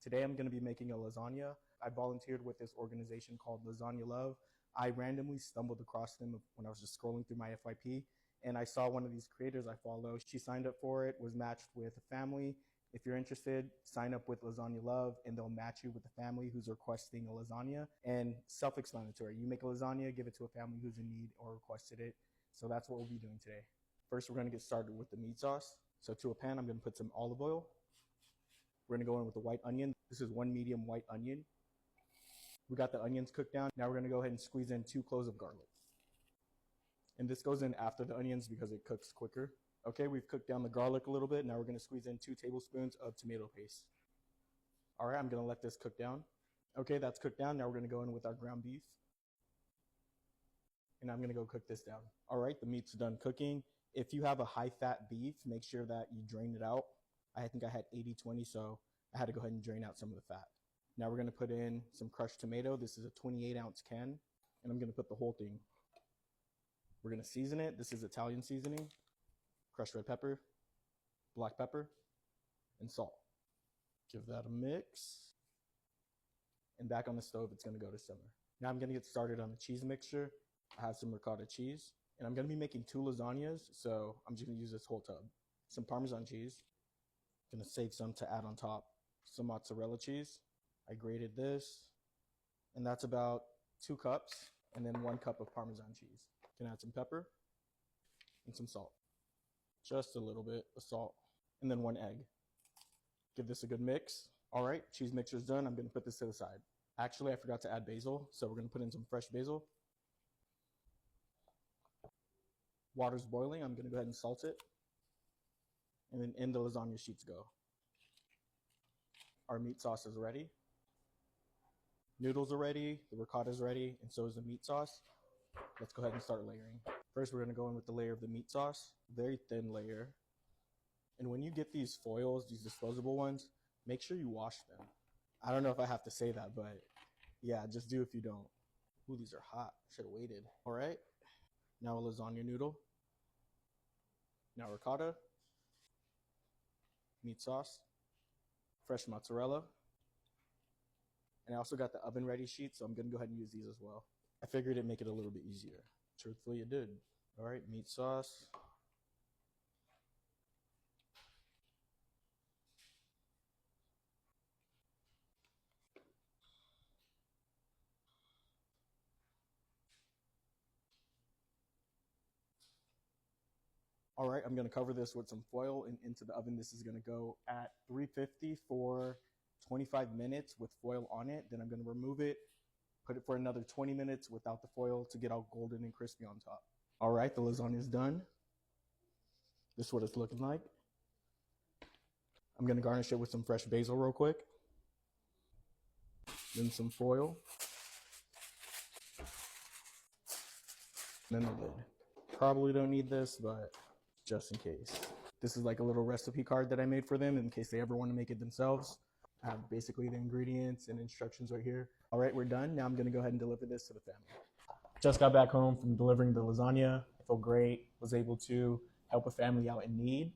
Today I'm going to be making a lasagna. I volunteered with this organization called Lasagna Love. I randomly stumbled across them when I was just scrolling through my FYP, and I saw one of these creators I follow. She signed up for it, was matched with a family. If you're interested, sign up with Lasagna Love and they'll match you with a family who's requesting a lasagna. And self-explanatory, you make a lasagna, give it to a family who's in need or requested it. So that's what we'll be doing today. First, we're gonna get started with the meat sauce. So to a pan, I'm gonna put some olive oil. We're gonna go in with the white onion. This is 1 medium white onion. We got the onions cooked down. Now we're gonna go ahead and squeeze in 2 cloves of garlic. And this goes in after the onions because it cooks quicker. Okay, we've cooked down the garlic a little bit. Now we're gonna squeeze in 2 tablespoons of tomato paste. All right, I'm gonna let this cook down. Okay, that's cooked down. Now we're gonna go in with our ground beef. And I'm gonna go cook this down. All right, the meat's done cooking. If you have a high fat beef, make sure that you drain it out. I think I had 80-20, so I had to go ahead and drain out some of the fat. Now we're gonna put in some crushed tomato. This is a 28-ounce can, and I'm gonna put the whole thing. We're gonna season it. This is Italian seasoning, crushed red pepper, black pepper, and salt. Give that a mix. And back on the stove, it's gonna go to simmer. Now I'm gonna get started on the cheese mixture. I have some ricotta cheese, and I'm gonna be making 2 lasagnas, so I'm just gonna use this whole tub. Some Parmesan cheese. Gonna save some to add on top. Some mozzarella cheese. I grated this, and that's about 2 cups, and then 1 cup of Parmesan cheese. Can add some pepper and some salt. Just a little bit of salt, and then 1 egg. Give this a good mix. All right, cheese mixture's done. I'm gonna put this to the side. Actually, I forgot to add basil, so we're gonna put in some fresh basil. Water's boiling. I'm gonna go ahead and salt it. And then in the lasagna sheets go. Our meat sauce is ready. Noodles are ready, the ricotta is ready, and so is the meat sauce. Let's go ahead and start layering. First, we're gonna go in with the layer of the meat sauce, very thin layer. And when you get these foils, these disposable ones, make sure you wash them. I don't know if I have to say that, but yeah, just do if you don't. Ooh, these are hot. Should have waited. All right, now a lasagna noodle. Now ricotta, meat sauce, fresh mozzarella. And I also got the oven ready sheet, so I'm gonna go ahead and use these as well. I figured it'd make it a little bit easier. Truthfully, it did. All right, meat sauce. All right, I'm gonna cover this with some foil and into the oven. This is gonna go at 350 for 25 minutes with foil on it. Then I'm gonna remove it, put it for another 20 minutes without the foil to get all golden and crispy on top. All right, the lasagna is done. This is what it's looking like. I'm gonna garnish it with some fresh basil real quick. Then some foil. And then the lid. Probably don't need this, but just in case. This is like a little recipe card that I made for them in case they ever want to make it themselves. I have basically the ingredients and instructions right here. All right, we're done. Now I'm gonna go ahead and deliver this to the family. Just got back home from delivering the lasagna. I feel great, was able to help a family out in need.